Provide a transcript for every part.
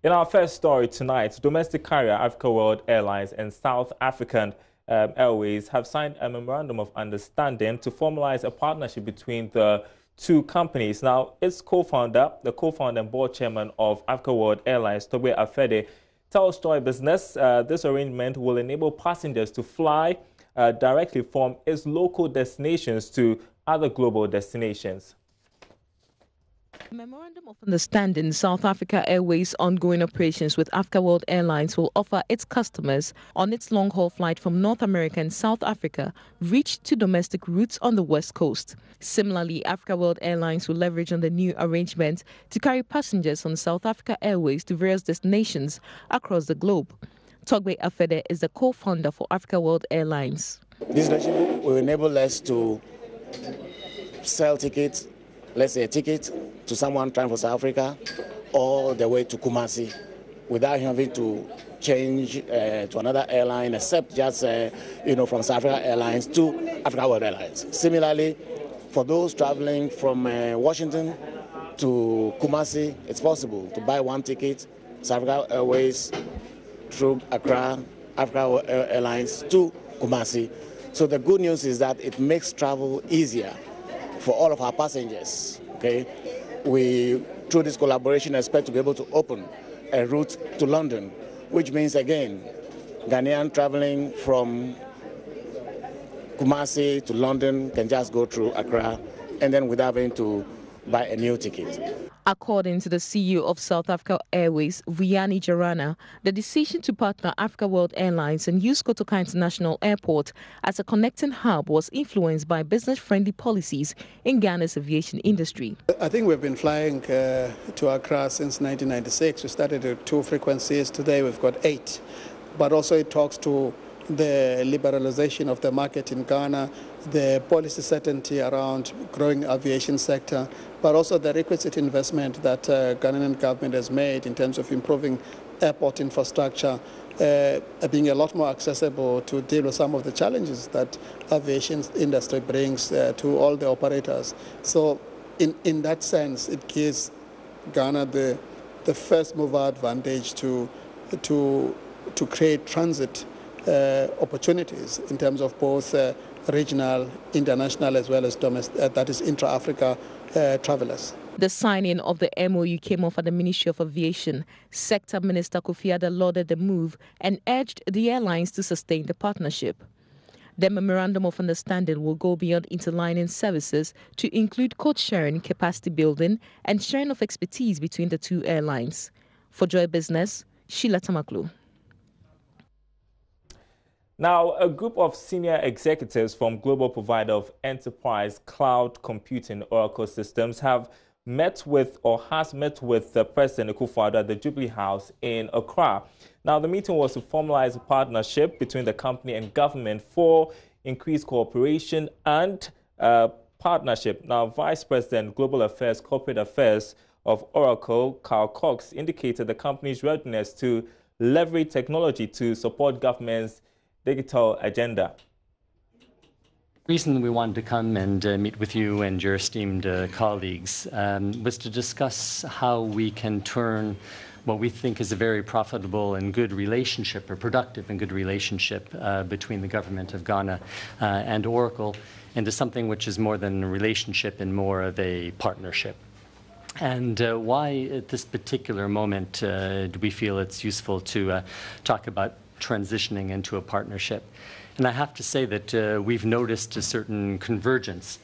In our first story tonight, domestic carrier Africa World Airlines and South African Airways have signed a memorandum of understanding to formalize a partnership between the two companies. Now, its the co-founder and board chairman of Africa World Airlines, Tobe Afede, tells Joy Business this arrangement will enable passengers to fly directly from its local destinations to other global destinations. The Memorandum of Understanding South Africa Airways' ongoing operations with Africa World Airlines will offer its customers on its long-haul flight from North America and South Africa reach to domestic routes on the West Coast. Similarly, Africa World Airlines will leverage on the new arrangement to carry passengers on South Africa Airways to various destinations across the globe. Togbe Afede is the co-founder for Africa World Airlines. This relationship will enable us to sell tickets, let's say a ticket to someone trying for South Africa all the way to Kumasi without having to change to another airline except just from South Africa Airlines to Africa World Airlines. Similarly, for those traveling from Washington to Kumasi, it's possible to buy one ticket, South Africa Airways through Accra, Africa World Airlines to Kumasi. So the good news is that it makes travel easier for all of our passengers. Okay, we through this collaboration expect to be able to open a route to London, which means again, Ghanaian traveling from Kumasi to London can just go through Accra and then without having to buy a new ticket. According to the CEO of South Africa Airways, Vuyani Jarana, the decision to partner Africa World Airlines and use Kotoka International Airport as a connecting hub was influenced by business-friendly policies in Ghana's aviation industry. I think we've been flying to Accra since 1996. We started at 2 frequencies. Today we've got 8. But also it talks to the liberalization of the market in Ghana, the policy certainty around growing aviation sector, but also the requisite investment that Ghanaian government has made in terms of improving airport infrastructure, being a lot more accessible to deal with some of the challenges that aviation industry brings to all the operators. So in that sense, it gives Ghana the first mover advantage to create transit opportunities in terms of both regional, international, as well as domestic, that is intra-Africa travelers. The signing of the MOU came off at the Ministry of Aviation. Sector Minister Kofi Adda lauded the move and urged the airlines to sustain the partnership. The Memorandum of Understanding will go beyond interlining services to include code sharing, capacity building, and sharing of expertise between the two airlines. For Joy Business, Sheila Tamaklu. Now, a group of senior executives from global provider of enterprise cloud computing Oracle Systems has met with the President Akufo-Addo at the Jubilee House in Accra. Now, the meeting was to formalize a partnership between the company and government for increased cooperation and partnership. Now, Vice President, Global Affairs, Corporate Affairs of Oracle, Carl Cox, indicated the company's readiness to leverage technology to support government's digital agenda. The reason we wanted to come and meet with you and your esteemed colleagues was to discuss how we can turn what we think is a very profitable and good relationship, or productive and good relationship between the government of Ghana and Oracle into something which is more than a relationship and more of a partnership. And why at this particular moment do we feel it's useful to talk about transitioning into a partnership? And I have to say that we've noticed a certain convergence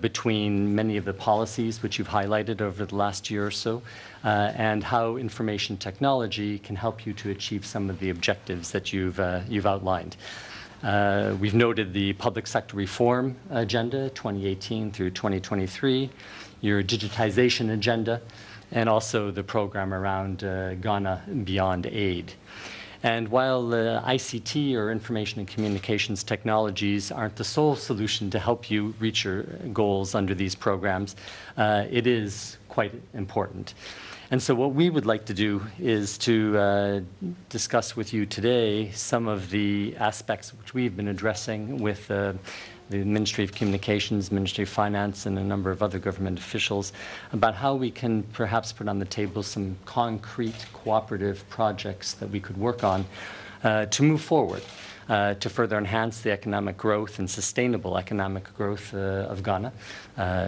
between many of the policies which you've highlighted over the last year or so, and how information technology can help you to achieve some of the objectives that you've outlined. We've noted the public sector reform agenda 2018 through 2023, your digitization agenda, and also the program around Ghana Beyond Aid. And while ICT, or information and communications technologies, aren't the sole solution to help you reach your goals under these programs, it is quite important. And so what we would like to do is to discuss with you today some of the aspects which we've been addressing with the Ministry of Communications, Ministry of Finance, and a number of other government officials about how we can perhaps put on the table some concrete cooperative projects that we could work on to move forward, to further enhance the economic growth and sustainable economic growth of Ghana.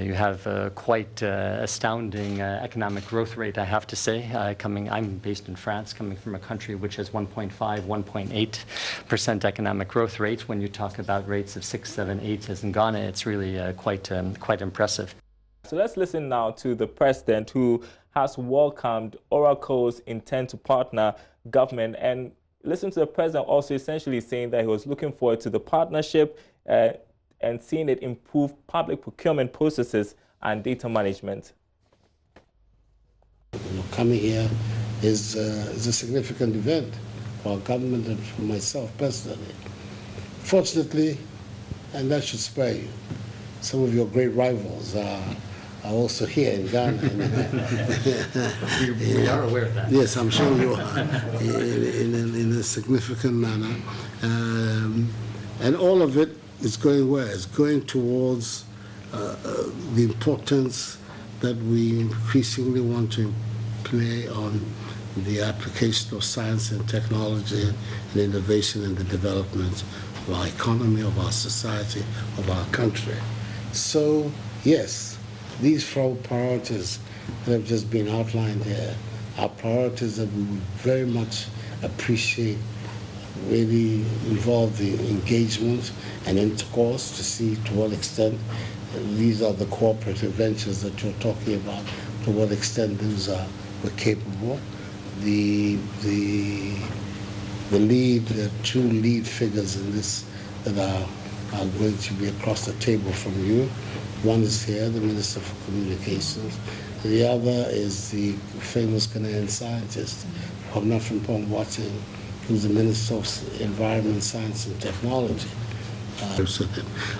You have quite astounding economic growth rate, I have to say. I'm based in France, coming from a country which has 1.5, 1.8% economic growth rate. When you talk about rates of 6, 7, 8 as in Ghana, it's really quite impressive. So let's listen now to the president, who has welcomed Oracle's intent to partner government, and listen to the president also essentially saying that he was looking forward to the partnership and seeing it improve public procurement processes and data management. Coming here is a significant event for our government and for myself personally. Fortunately, and that should spare you, some of your great rivals are also here in Ghana. We are aware of that. Yes, I'm sure you are, in a significant manner. And all of it is going where? It's going towards the importance that we increasingly want to play on the application of science and technology and innovation in the development of our economy, of our society, of our country. So, yes, these 4 priorities that have just been outlined here are priorities that we would very much appreciate, really involve the engagement and intercourse to see to what extent these are the cooperative ventures that you're talking about, to what extent those were capable. The two lead figures in this that are going to be across the table from you. One is here, the Minister for Communications. The other is the famous Ghanaian scientist, Kwame Watson, who's the Minister of Environment, Science and Technology.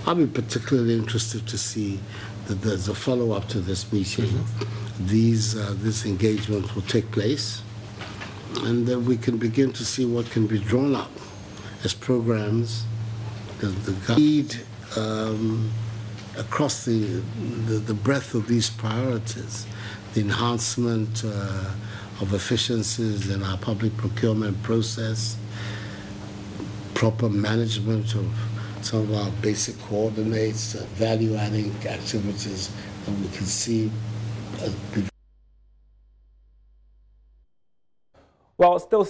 I'll be particularly interested to see that there's a follow-up to this meeting. This engagement will take place, and then we can begin to see what can be drawn up as programs that lead across the breadth of these priorities, the enhancement of efficiencies in our public procurement process, proper management of some of our basic coordinates, value-adding activities that we can see. Well, still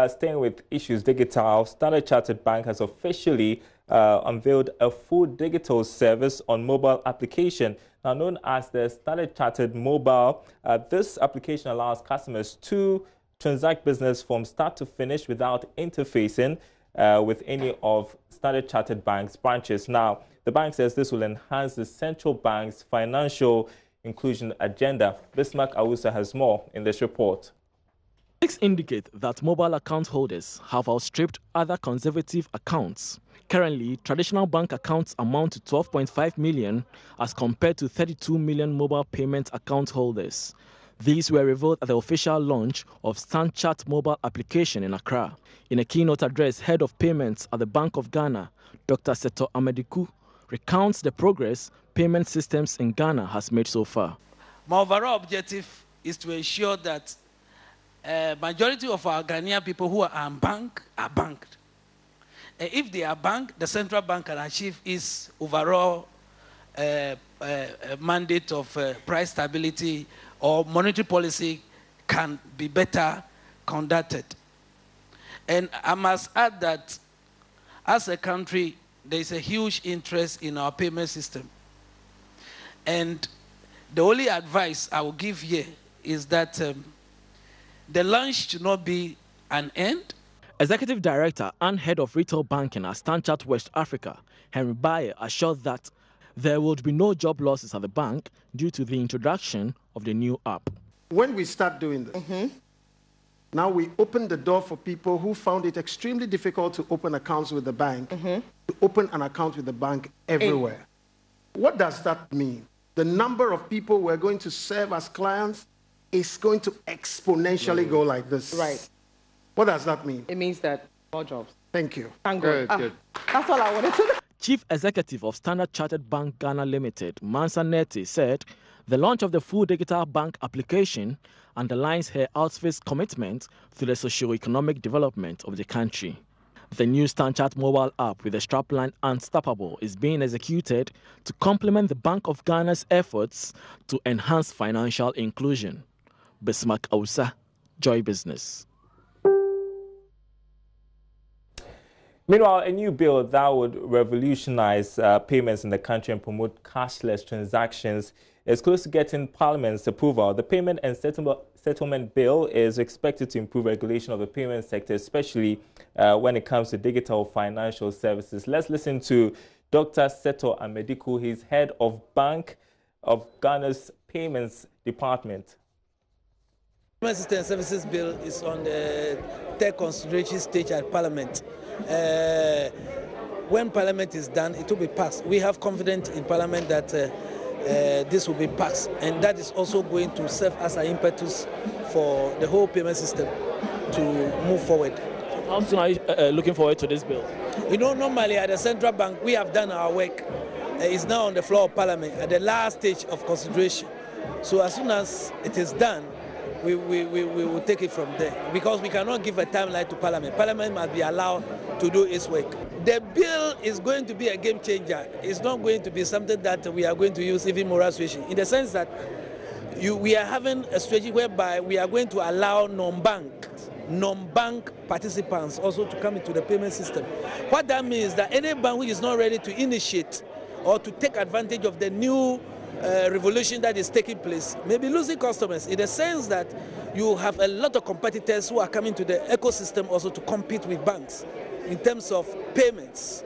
staying with issues digital, Standard Chartered Bank has officially unveiled a full digital service on mobile application, now known as the Standard Chartered Mobile. This application allows customers to transact business from start to finish without interfacing with any of Standard Chartered Bank's branches. Now, the bank says this will enhance the central bank's financial inclusion agenda. Bismarck Awusa has more in this report. Statistics indicate that mobile account holders have outstripped other conservative accounts. Currently, traditional bank accounts amount to 12.5 million as compared to 32 million mobile payment account holders. These were revealed at the official launch of StanChart mobile application in Accra. In a keynote address, Head of Payments at the Bank of Ghana, Dr. Seto Amadiku, recounts the progress payment systems in Ghana has made so far. My overall objective is to ensure that majority of our Ghanaian people who are unbanked are banked. If they are banked, the central bank can achieve its overall mandate of price stability or monetary policy can be better conducted. And I must add that as a country, there is a huge interest in our payment system. And the only advice I will give here is that the launch should not be an end. Executive Director and Head of Retail Banking at StanChart West Africa, Henry Baye, assured that there would be no job losses at the bank due to the introduction of the new app. When we start doing this, now we open the door for people who found it extremely difficult to open accounts with the bank, to open an account with the bank everywhere. What does that mean? The number of people we're going to serve as clients is going to exponentially go like this. Right. What does that mean? It means that more jobs. Thank you. Thank God. Good. That's all I wanted to know. Chief Executive of Standard Chartered Bank Ghana Limited, Mansa Neti, said the launch of the full digital bank application underlines her outfit's commitment to the socio-economic development of the country. The new StanChart mobile app with the strapline Unstoppable is being executed to complement the Bank of Ghana's efforts to enhance financial inclusion. Bismarck Ausa, Joy Business. Meanwhile, a new bill that would revolutionize payments in the country and promote cashless transactions is close to getting Parliament's approval. The Payment and Settlement Bill is expected to improve regulation of the payment sector, especially when it comes to digital financial services. Let's listen to Dr. Seto Amediku. He's head of Bank of Ghana's Payments Department. The Payment System and Services Bill is on the third consideration stage at Parliament. When Parliament is done, it will be passed. We have confidence in Parliament that this will be passed, and that is also going to serve as an impetus for the whole payment system to move forward. How soon are you looking forward to this bill? You know, normally at the Central Bank, we have done our work. It's now on the floor of Parliament at the last stage of consideration. So as soon as it is done, we will take it from there, because we cannot give a timeline to Parliament. Parliament must be allowed to do its work. The bill is going to be a game changer. It's not going to be something that we are going to use even moral suasion, in the sense that we are having a strategy whereby we are going to allow non-bank participants also to come into the payment system. What that means is that any bank which is not ready to initiate or to take advantage of the new revolution that is taking place may be losing customers, in the sense that you have a lot of competitors who are coming to the ecosystem also to compete with banks in terms of payments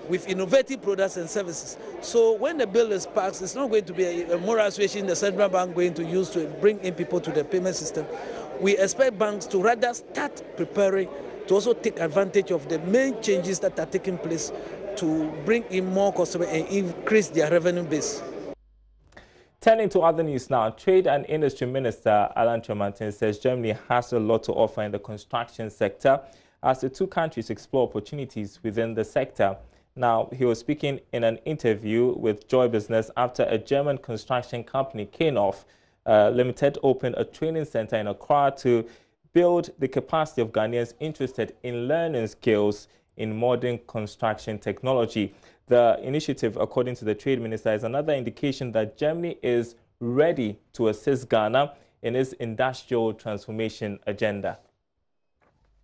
with innovative products and services. So when the bill is passed, it's not going to be a moral suasion the Central Bank going to use to bring in people to the payment system. We expect banks to rather start preparing to also take advantage of the main changes that are taking place to bring in more customers and increase their revenue base. Turning to other news now, Trade and Industry Minister Alan Tremantin says Germany has a lot to offer in the construction sector as the two countries explore opportunities within the sector. Now, he was speaking in an interview with Joy Business after a German construction company, Knauf Limited, opened a training center in Accra to build the capacity of Ghanaians interested in learning skills in modern construction technology. The initiative, according to the Trade Minister, is another indication that Germany is ready to assist Ghana in its industrial transformation agenda.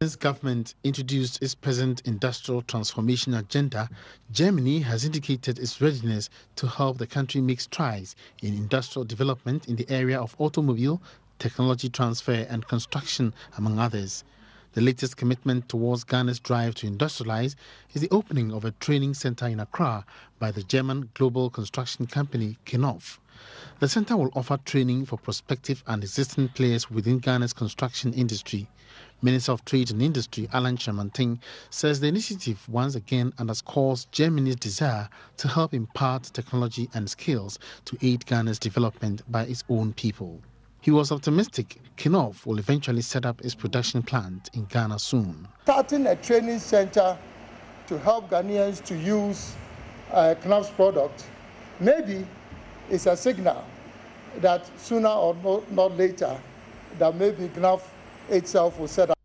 Since government introduced its present industrial transformation agenda, Germany has indicated its readiness to help the country make strides in industrial development in the area of automobile, technology transfer and construction, among others. The latest commitment towards Ghana's drive to industrialize is the opening of a training center in Accra by the German global construction company Knauf. The center will offer training for prospective and existing players within Ghana's construction industry. Minister of Trade and Industry Alan Tremantin says the initiative once again underscores Germany's desire to help impart technology and skills to aid Ghana's development by its own people. He was optimistic Knauf will eventually set up its production plant in Ghana soon. Starting a training center to help Ghanaians to use Knauf's product maybe is a signal that sooner or not later that maybe Knauf itself will set up.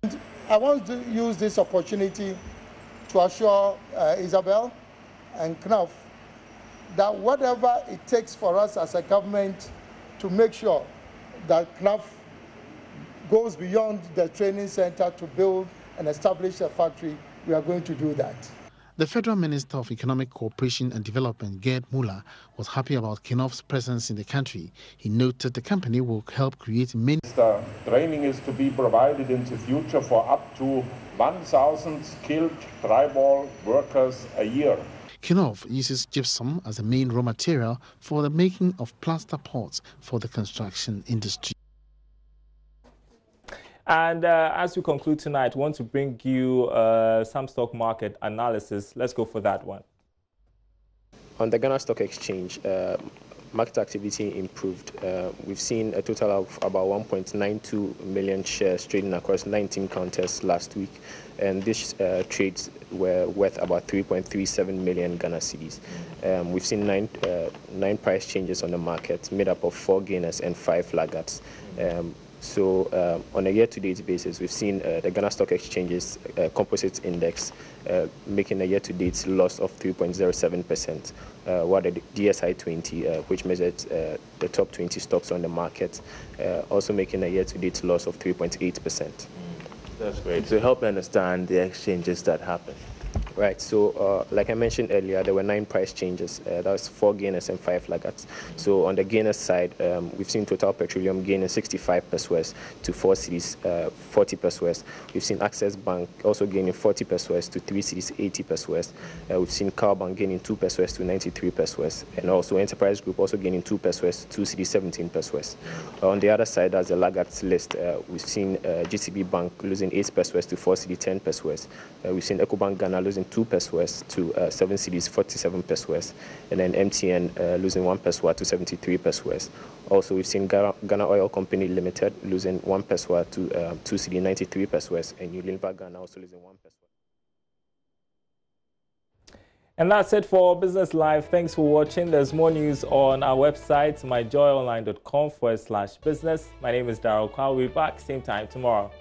And I want to use this opportunity to assure Isabel and Knauf that whatever it takes for us as a government to make sure that Knauf goes beyond the training center to build and establish a factory, we are going to do that. The Federal Minister of Economic Cooperation and Development, Gerd Muller, was happy about Knauf's presence in the country. He noted the company will help create many... Training is to be provided in the future for up to 1,000 skilled drywall workers a year. Knauf uses gypsum as the main raw material for the making of plaster pots for the construction industry. And as we conclude tonight, I want to bring you some stock market analysis. Let's go for that one. On the Ghana Stock Exchange, market activity improved. We've seen a total of about 1.92 million shares trading across 19 counters last week, and these trades were worth about 3.37 million Ghana cedis. We've seen nine price changes on the market, made up of 4 gainers and 5 laggards. So on a year-to-date basis, we've seen the Ghana Stock Exchange's composite index making a year-to-date loss of 3.07%, while the DSI 20, which measures the top 20 stocks on the market, also making a year-to-date loss of 3.8%. That's great. So help me understand the exchanges that happened. Right, so like I mentioned earlier, there were 9 price changes. That was 4 gainers and 5 laggards. So on the gainers side, we've seen Total Petroleum gaining 65 pesos to 4 cedis, 40 pesos. We've seen Access Bank also gaining 40 pesos to 3 cedis, 80 pesos. We've seen Cowbank gaining 2 pesos to 93 pesos. And also Enterprise Group also gaining 2 pesos, 2 cedis, 17 pesos. On the other side, as the laggards list, we've seen GTB Bank losing 8 pesos to 4 cedis, 10 pesos. We've seen EcoBank Ghana losing 2 pesos to 7 cedis, 47 pesos, and then MTN losing 1 peso to 73 pesos. Also, we've seen Ghana Oil Company Limited losing 1 peso to 2 cedis, 93 pesos, and Unilever Ghana also losing 1 peso. And that's it for Business Live. Thanks for watching. There's more news on our website, myjoyonline.com/business. My name is Darryl Kwa. We'll be back same time tomorrow.